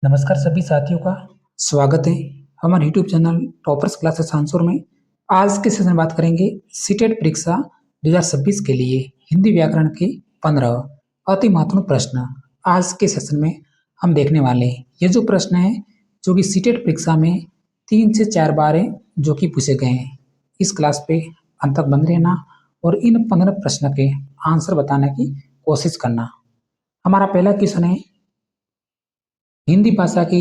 नमस्कार सभी साथियों का स्वागत है हमारे YouTube channel toppers classes answer में। आज के सेशन में बात करेंगे सीटेट परीक्षा 2026 के लिए हिंदी व्याकरण के 15 अति महत्वपूर्ण प्रश्न। आज के सेशन में हम देखने वाले हैं ये जो प्रश्न है जो कि सीटेट परीक्षा में 3 से 4 बार है जो कि पूछे गए हैं। इस क्लास पे अंत तक बने रहना और इन 15 प्रश्न के आंसर बताने की कोशिश करना। हमारा पहला क्वेश्चन है, हिंदी भाषा की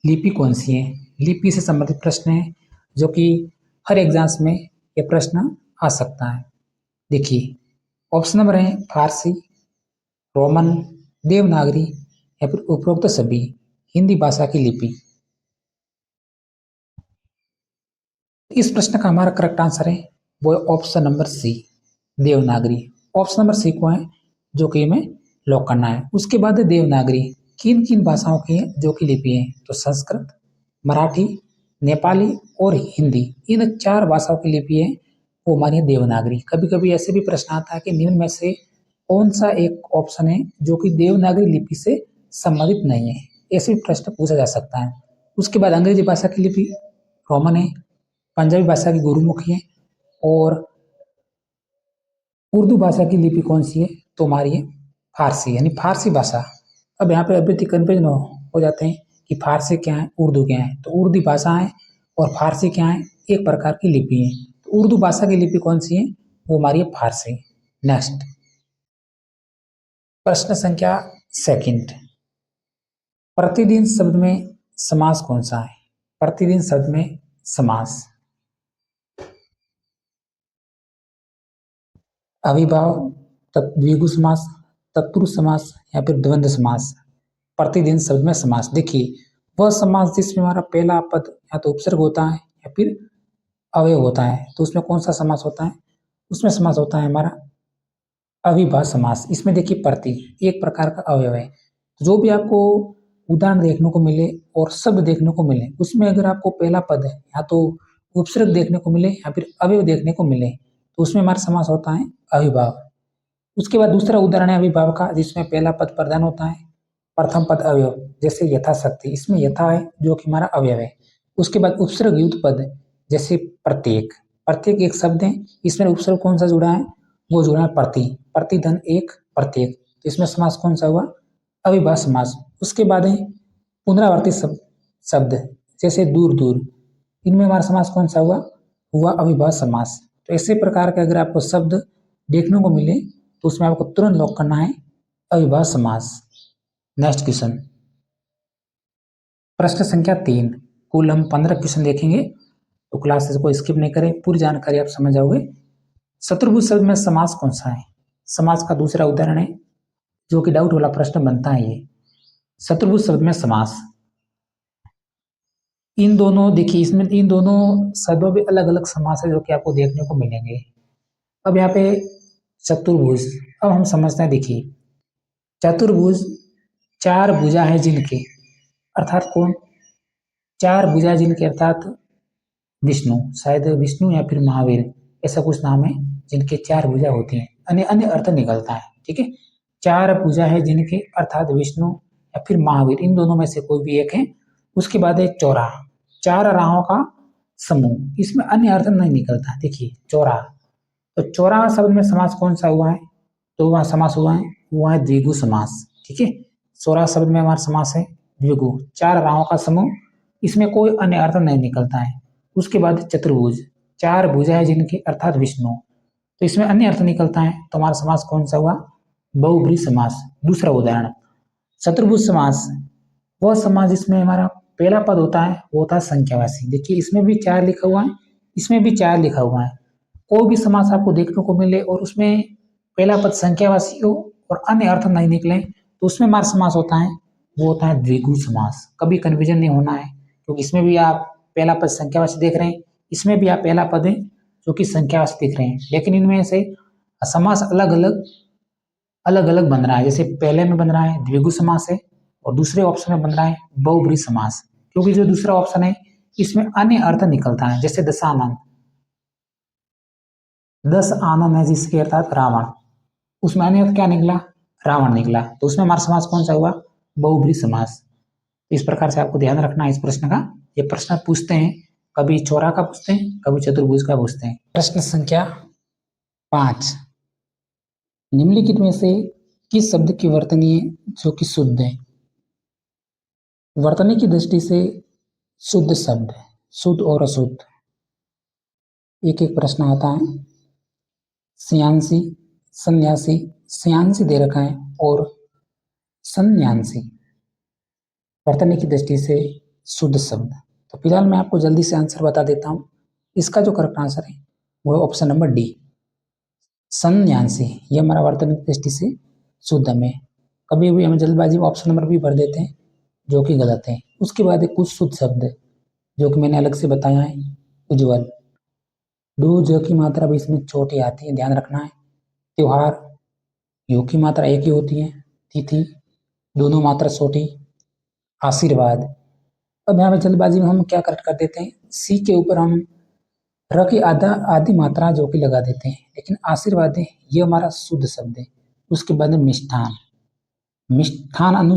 लिपि कौन सी है? लिपि से संबंधित प्रश्न है जो कि हर एग्जाम्स में ये प्रश्न आ सकता है। देखिए ऑप्शन नंबर है फारसी, रोमन, देवनागरी या फिर उपरोक्त सभी हिंदी भाषा की लिपि। इस प्रश्न का हमारा करेक्ट आंसर है वो option number C, Devanagari. Option number C को है जो कि हमें लॉक करना है। उसके बाद है देवनागरी। किन किन भाषाओं की है जो कि लिपि है? तो संस्कृत, मराठी, नेपाली और हिंदी, इन 4 भाषाओं की लिपि है वो हमारी है देवनागरी। कभी कभी ऐसे भी प्रश्न आता है कि निम्न में से कौन सा एक ऑप्शन है जो कि देवनागरी लिपि से संबंधित नहीं है, ऐसे भी प्रश्न पूछा जा सकता है। उसके बाद अंग्रेजी भाषा की लिपि रोमन है, पंजाबी भाषा की गुरुमुखी है और उर्दू भाषा की लिपि कौन सी है? तो हमारी है फारसी यानी फारसी भाषा। अब यहाँ पे अभी कंफ्यूजन हो जाते हैं कि फारसी क्या है, उर्दू क्या है। तो उर्दू भाषा है और फारसी क्या है? एक प्रकार की लिपि है। तो उर्दू भाषा की लिपि कौन सी है? वो हमारी है फारसी। नेक्स्ट प्रश्न संख्या सेकंड, प्रतिदिन शब्द में समास कौन सा है? प्रतिदिन शब्द में समास अविभाव, द्विगु समास, तत्पुरुष समास या फिर द्वंद्व समास। प्रतिदिन शब्द में समास, देखिए वह समास जिसमें हमारा पहला पद या तो उपसर्ग होता है या फिर अवयव होता है। तो उसमें कौन सा समास होता है? उसमें समास होता है हमारा अविभाज्य समास। इसमें देखिए प्रति एक प्रकार का अवयव है। जो भी आपको उदाहरण देखने को मिले और शब्द देखने को मिले उसमें अगर आपको पहला पद है या तो उपसर्ग देखने को मिले या फिर अवयव देखने को मिले तो उसमें हमारा समास होता है अविभाव। उसके बाद दूसरा उदाहरण है अविभाव का जिसमें पहला पद प्रधान होता है, प्रथम पद अवयव, जैसे यथाशक्ति, इसमें यथा है जो कि हमारा अवयव है। उसके बाद उपसर्ग युक्त पद जैसे प्रत्येक, प्रत्येक एक शब्द है, इसमें उपसर्ग कौन सा जुड़ा है? वो जुड़ा है प्रति, प्रतिधन एक प्रत्येक। तो इसमें समास कौन सा हुआ? अविभाज्य समास। उसके बाद है पुनरावर्ती शब्द जैसे दूर दूर, इनमें हमारा समास कौन सा हुआ? हुआ अविभाज्य समास। तो ऐसे प्रकार के अगर आपको शब्द देखने को मिले तो उसमें आपको तुरंत लॉक करना है अविभाज्य समास। नेक्स्ट क्वेश्चन, प्रश्न संख्या 3। कुल हम 15 क्वेश्चन देखेंगे तो क्लासेस को स्किप नहीं करें, पूरी जानकारी आप समझ जाओगे। शत्रुभुज शब्द में समास कौन सा है? समास का दूसरा उदाहरण है जो कि डाउट वाला प्रश्न बनता है ये शत्रुभुज शब्द में समास। इन दोनों देखिए इसमें इन दोनों शब्दों में अलग अलग समास है जो कि आपको देखने को मिलेंगे। अब यहाँ पे चतुर्भुज, अब हम समझते हैं। देखिए चतुर्भुज 4 भुजा है जिनके, अर्थात कौन? 4 भुजा जिनके अर्थात विष्णु, शायद विष्णु या फिर महावीर, ऐसा कुछ नाम है जिनके 4 भुजा होती हैं, अन्य अन्य अर्थ निकलता है। ठीक है, 4 भुजा है जिनके अर्थात विष्णु या फिर महावीर, इन दोनों में से कोई भी एक है। उसके बाद है चौरा, 4 राहों का समूह, इसमें अन्य अर्थ नहीं निकलता। देखिए चौरा, तो चौरा शब्द में समास कौन सा हुआ है? तो वह समास हुआ है द्विगु समास। ठीक है, चौरा शब्द में हमारा समास है द्विगु, 4 राहों का समूह, इसमें कोई अन्य अर्थ नहीं निकलता है। उसके बाद चतुर्भुज, 4 भुजा है जिनके अर्थात विष्णु, तो इसमें अन्य अर्थ निकलता है। तो हमारा समास कौन सा हुआ? बहुब्रीहि समास। दूसरा उदाहरण चतुर्भुज समास, वह समास जिसमें हमारा पहला पद होता है वो होता है संख्यावाची। देखिए इसमें भी 4 लिखा हुआ है, इसमें भी 4 लिखा हुआ है। कोई भी समास आपको देखने को मिले और उसमें पहला पद संख्यावाची हो और अन्य अर्थ नहीं निकले तो उसमें हमारा समास होता है वो होता है द्विगु समास। कभी कन्फ्यूजन नहीं होना है क्योंकि इसमें भी आप पहला पद संख्यावाची देख रहे हैं, इसमें भी आप पहला पद है जो कि संख्यावाची दिख रहे हैं, लेकिन इनमें से समास अलग अलग बन रहा है। जैसे पहले में बन रहा है द्विगु समास है और दूसरे ऑप्शन में बन रहा है बहुब्रीहि समास, क्योंकि जो दूसरा ऑप्शन है इसमें अन्य अर्थ निकलता है। जैसे दशानन, 10 आनंद है जिसके अर्थात रावण, उसमें अन्य अर्थ क्या निकला? रावण निकला, तो उसमें हमारा समास कौन सा हुआ? बहुब्रीहि समास। इस प्रकार से आपको ध्यान रखना है इस प्रश्न का। ये प्रश्न पूछते हैं, कभी चौरा का पूछते हैं, कभी चतुर्भुज का पूछते हैं। प्रश्न संख्या 5, निम्नलिखित में से किस शब्द की वर्तनी है जो कि शुद्ध है? वर्तनी की दृष्टि से शुद्ध शब्द, शुद्ध और अशुद्ध, एक एक प्रश्न आता है। सियांसी, सन्यासी, सियांसी दे रखा है और सन्यासी, वर्तनी की दृष्टि से शुद्ध शब्द। तो फिलहाल मैं आपको जल्दी से आंसर बता देता हूं। इसका जो करेक्ट आंसर है वो है ऑप्शन नंबर डी, सन्यासी। ये हमारा वर्तनी की दृष्टि से शुद्ध में। कभी भी हम जल्दबाजी में ऑप्शन नंबर भी भर देते हैं जो कि गलत है। उसके बाद एक कुछ शुद्ध शब्द जो कि मैंने अलग से बताया है, उज्ज्वल। डू ज की मात्रा भी इसमें छोटी आती है, ध्यान रखना है। त्योहार, यू की मात्रा एक ही होती है। तिथि, दोनों मात्रा छोटी। आशीर्वाद, अब यहाँ पे जल्दबाजी में हम क्या करेक्ट कर देते हैं, सी के ऊपर हम र की आधी मात्रा जो कि लगा देते हैं, लेकिन आशीर्वाद है ये हमारा शुद्ध शब्द है। उसके बाद में मिष्ठान, मिष्ठान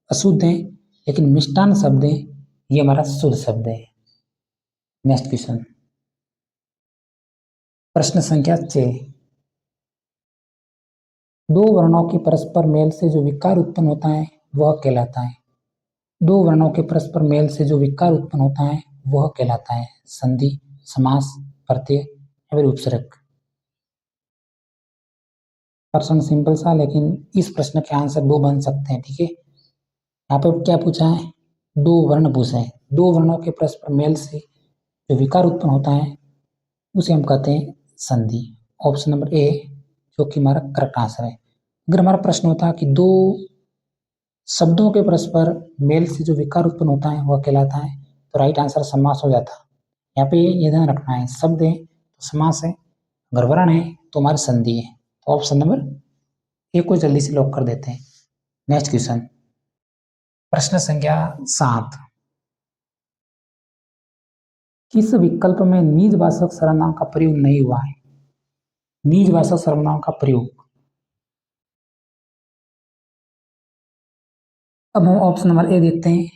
अशुद्ध है, लेकिन मिष्ठान शब्द है ये हमारा शुद्ध शब्द है। नेक्स्ट क्वेश्चन, प्रश्न संख्या 6, दो वर्णों के परस्पर मेल से जो विकार उत्पन्न होता है वह कहलाता है। दो वर्णों के परस्पर मेल से जो विकार उत्पन्न होता है वह कहलाता है संधि, समास, प्रत्यय या फिर उपसर्ग। प्रश्न सिंपल सा, लेकिन इस प्रश्न के आंसर दो बन सकते हैं। ठीक है, यहाँ पे क्या पूछा है, दो वर्ण पूछे हैं। दो वर्णों के परस्पर मेल से जो विकार उत्पन्न होता है उसे हम कहते हैं संधि। ऑप्शन नंबर ए जो कि हमारा करेक्ट आंसर है। अगर हमारा प्रश्न होता कि दो शब्दों के परस्पर मेल से जो विकार उत्पन्न होता है वह कहलाता है, तो राइट आंसर समास हो जाता। यहाँ पे ये ध्यान रखना है, शब्द है तो समास है, अगर वर्ण है तो हमारी संधि है। तो ऑप्शन नंबर ए को जल्दी से लॉक कर देते हैं। नेक्स्ट क्वेश्चन, प्रश्न संख्या 7, किस विकल्प में निजवाचक सर्वनाम का प्रयोग नहीं हुआ है? निजवाचक सर्वनाम का प्रयोग, अब हम ऑप्शन नंबर ए देखते हैं,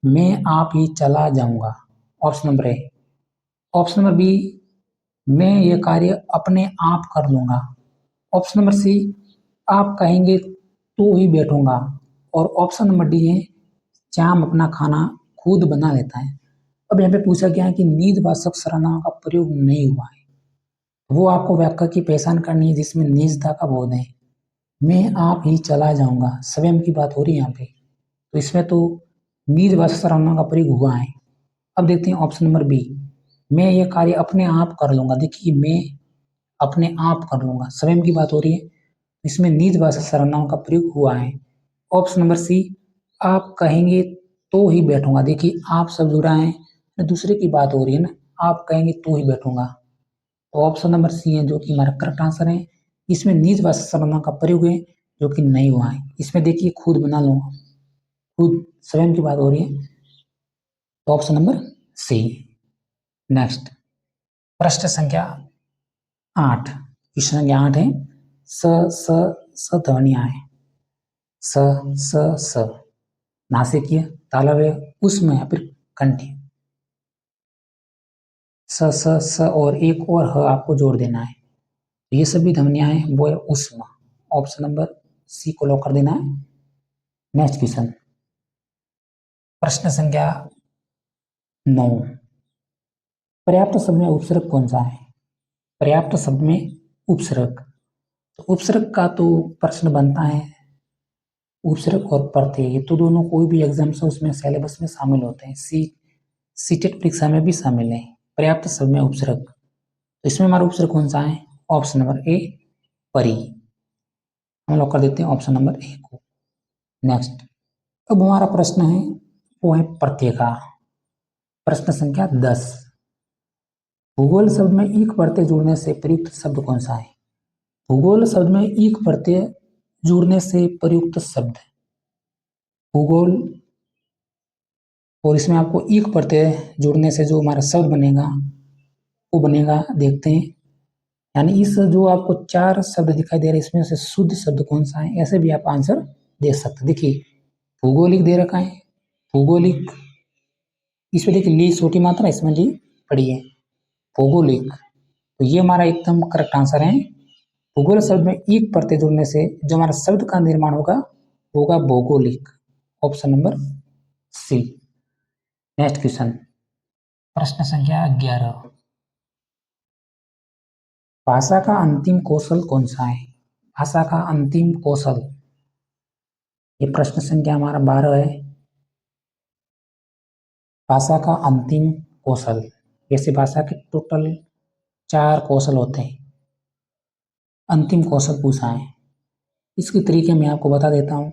मैं आप ही चला जाऊंगा, option number A. Option number B, मैं ये कार्य अपने आप कर लूंगा। ऑप्शन नंबर सी, आप कहेंगे तो ही बैठूंगा। और ऑप्शन नंबर डी है, चाम अपना खाना खुद बना लेता है। अब यहाँ पे पूछा गया है कि निजवाचक सर्वनाम का प्रयोग नहीं हुआ है, वो आपको वाक्य की पहचान करनी है जिसमें निजता का बोध है। मैं आप ही चला जाऊंगा, स्वयं की बात हो रही है यहाँ पे, तो इसमें तो निजवाचक सर्वनाम का प्रयोग हुआ है। अब देखते हैं ऑप्शन नंबर बी, मैं ये कार्य अपने आप कर लूंगा। देखिए, मैं अपने आप कर लूंगा, स्वयं की बात हो रही है, इसमें निजवाचक सर्वनाम का प्रयोग हुआ है। ऑप्शन नंबर सी, आप कहेंगे तो ही बैठूंगा। देखिए, आप शब्द जुड़ा है, दूसरे की बात हो रही है ना, आप कहेंगे तो ही बैठूंगा। तो ऑप्शन नंबर सी है जो कि हमारा करेक्ट आंसर है। इसमें निजवाचक सर्वनाम का प्रयोग है जो कि नहीं हुआ है। इसमें देखिए, खुद बना लूंगा, खुद स्वयं की बात हो रही है, तो ऑप्शन नंबर सी। नेक्स्ट, प्रश्न संख्या 8, क्वेश्चन संख्या 8 है, स स स ध्वनियां है, स स स, नासिकीय, तालव्य, उष्म या फिर कंठी। स स स और एक और ह आपको जोड़ देना है, ये सभी ध्वनियां हैं वो है उष्म। ऑप्शन नंबर सी को लॉक कर देना है। नेक्स्ट क्वेश्चन, प्रश्न संख्या 9, पर्याप्त शब्द में उपसर्ग कौन सा है? पर्याप्त शब्द में उपसर्ग, तो उपसर्ग का तो प्रश्न बनता है, उपसर्ग और प्रत्यय ये तो दोनों कोई भी एग्जाम से उसमें सिलेबस में शामिल होते हैं, सीटेट परीक्षा में भी शामिल है पर्याप्त शब्द में उपसर्ग। तो इसमें हमारा उपसर्ग कौन सा है? ऑप्शन नंबर ए, परी। हम लोग कर देते हैं ऑप्शन नंबर ए को। नेक्स्ट, अब हमारा प्रश्न है वो है प्रत्यय का। प्रश्न संख्या 10, भूगोल शब्द में ईक प्रत्यय जुड़ने से प्रयुक्त शब्द कौन सा है? भूगोल शब्द में ईक प्रत्यय जुड़ने से प्रयुक्त शब्द, भूगोल, और इसमें आपको ईक प्रत्यय जुड़ने से जो हमारा शब्द बनेगा वो बनेगा, देखते हैं। यानी इस जो आपको 4 शब्द दिखाई दे रहे हैं इसमें से शुद्ध शब्द कौन सा है, ऐसे भी आप आंसर दे सकते। देखिए, भूगोलिक दे रखा है, भौगोलिक, इसमें देखिए ली छोटी मात्रा, इसमें ली बड़ी है, भौगोलिक। तो ये हमारा एकदम करेक्ट आंसर है। भूगोल शब्द में एक प्रत्यय जुड़ने से जो हमारा शब्द का निर्माण होगा भौगोलिक। Option number C. Next question, प्रश्न संख्या 11। भाषा का अंतिम कौशल कौन सा है? भाषा का अंतिम कौशल, ये प्रश्न संख्या हमारा 12 है। भाषा का अंतिम कौशल, वैसे भाषा के टोटल 4 कौशल होते हैं, अंतिम कौशल पूछा है। इसके तरीके मैं आपको बता देता हूं।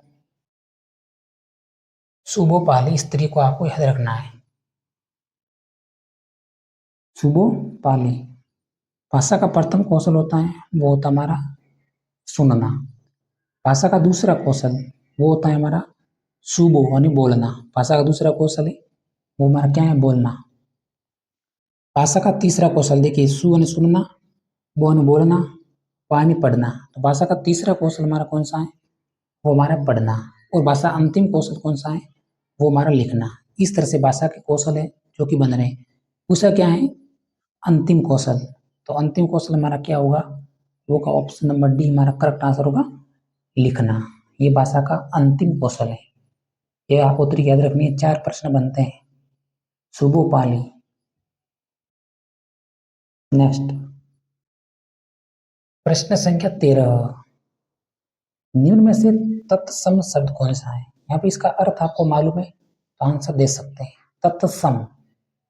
सुबह पाली स्त्री को आपको याद रखना है। सुबह पाली, भाषा का प्रथम कौशल होता है वो होता है हमारा सुनना। भाषा का दूसरा कौशल वो होता है हमारा सुबो यानी बोलना। भाषा का दूसरा कौशल है वो हमारा क्या है? बोलना। भाषा का तीसरा कौशल देखिए, सु यानी सुनना, बो यानी बोलना, पा यानी पढ़ना। तो भाषा का तीसरा कौशल हमारा कौन सा है? वो हमारा पढ़ना। और भाषा अंतिम कौशल कौन सा है? वो हमारा लिखना। इस तरह से भाषा के कौशल है जो कि बन रहे हैं। दूसरा क्या है? अंतिम कौशल। तो अंतिम कौशल हमारा क्या होगा? वो का ऑप्शन नंबर डी हमारा करेक्ट आंसर होगा, लिखना। ये भाषा का अंतिम कौशल है। ये आपको तरीके याद रखनी है। 4 प्रश्न बनते हैं। सुबो पाली। नेक्स्ट, प्रश्न संख्या 13। निम्न में से तत्सम शब्द कौन सा है? यहाँ पे इसका अर्थ आपको मालूम है तो आंसर दे सकते हैं। तत्सम,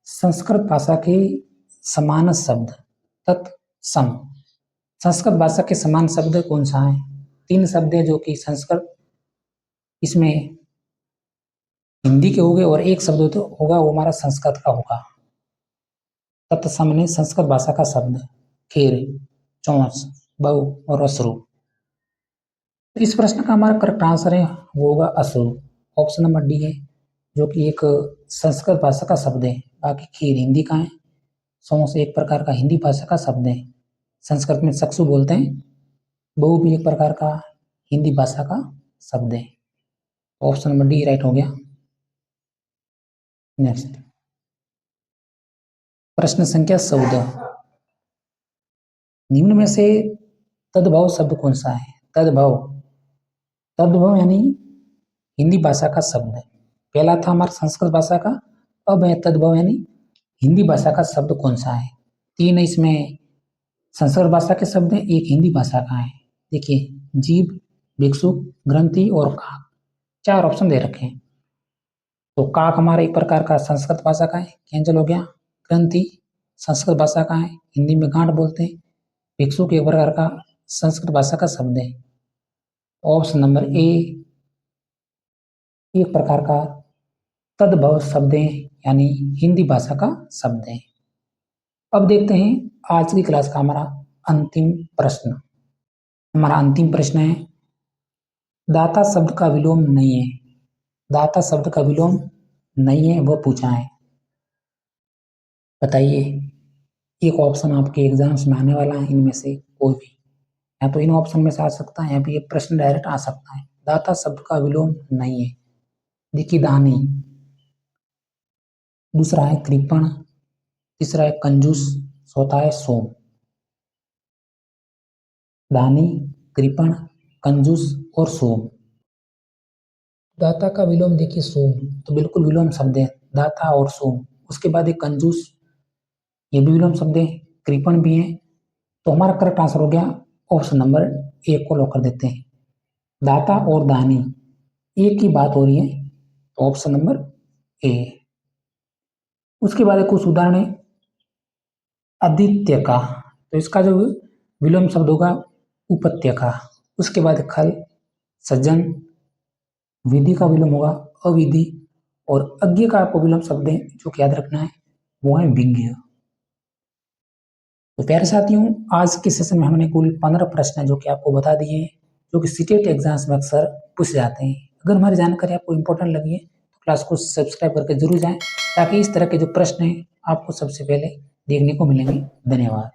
संस्कृत भाषा के समान शब्द। तत्सम, संस्कृत भाषा के समान शब्द कौन सा है? 3 शब्द है जो कि संस्कृत, इसमें हिंदी के होंगे और एक शब्द तो होगा वो हमारा संस्कृत का होगा। तत्सम ने संस्कृत भाषा का शब्द खेर, चौंस, बहु और अश्रु। तो इस प्रश्न का हमारा करेक्ट आंसर है वो होगा अश्रु। ऑप्शन नंबर डी है जो कि एक संस्कृत भाषा का शब्द है। बाकी खीर हिंदी का है। सौंस एक प्रकार का हिंदी भाषा का शब्द है, संस्कृत में चक्षु बोलते हैं। बहु भी एक प्रकार का हिंदी भाषा का शब्द है। ऑप्शन नंबर डी राइट हो गया। नेक्स्ट, प्रश्न संख्या 14। निम्न में से तद्भव शब्द कौन सा है? तद्भव, तद्भव यानी हिंदी भाषा का शब्द है। पहला था हमारा संस्कृत भाषा का, अब है तद्भव यानी हिंदी भाषा का शब्द कौन सा है? 3 इसमें संस्कृत भाषा के शब्द हैं, एक हिंदी भाषा का है। देखिए, जीभ, भिक्षुक, ग्रंथि और काक, 4 ऑप्शन दे रखे हैं। तो काक हमारा एक प्रकार का संस्कृत भाषा का है, कैंसल हो गया। ग्रंथि संस्कृत भाषा का है, हिंदी में गांठ बोलते हैं। भिक्षुक एक प्रकार का संस्कृत भाषा का शब्द है। ऑप्शन नंबर ए एक प्रकार का तद्भव शब्द है यानी हिंदी भाषा का शब्द है। अब देखते हैं आज की क्लास का हमारा अंतिम प्रश्न। हमारा अंतिम प्रश्न है, दाता शब्द का विलोम नहीं है। दाता शब्द का विलोम नहीं है वह पूछा है, बताइए। एक ऑप्शन आपके एग्जाम्स में आने वाला है, इनमें से कोई भी, या तो इन ऑप्शन में से आ सकता है या फिर ये प्रश्न डायरेक्ट आ सकता है। दाता शब्द का विलोम नहीं है। देखिए, दानी, दूसरा है कृपण, तीसरा है कंजूस, चौथा है सोम। दानी, कृपण, कंजूस और सोम। दाता का विलोम देखिए सोम, तो बिल्कुल विलोम शब्द है दाता और सोम। उसके बाद एक कंजूस, ये भी विलोम शब्द है, कृपण भी है। तो हमारा करेक्ट आंसर हो गया ऑप्शन नंबर ए को लॉक कर देते हैं। दाता और दानी एक ही बात हो रही है, तो ऑप्शन नंबर ए। उसके बाद कुछ उदाहरण है आदित्य का, तो इसका जो विलोम शब्द होगा उपत्य का। उसके बाद खल, सज्जन, विधि का विलोम होगा अविधि, और अज्ञ का आपको विलोम शब्द है जो कि याद रखना है वो है विज्ञ। तो प्यारे साथियों, आज के सेशन में हमने कुल 15 प्रश्न जो कि आपको बता दिए हैं, जो कि सीटेट एग्जाम्स में अक्सर पूछे जाते हैं। अगर हमारी जानकारी आपको इंपॉर्टेंट लगी है तो क्लास को सब्सक्राइब करके जरूर जाएं, ताकि इस तरह के जो प्रश्न हैं आपको सबसे पहले देखने को मिलेंगे। धन्यवाद।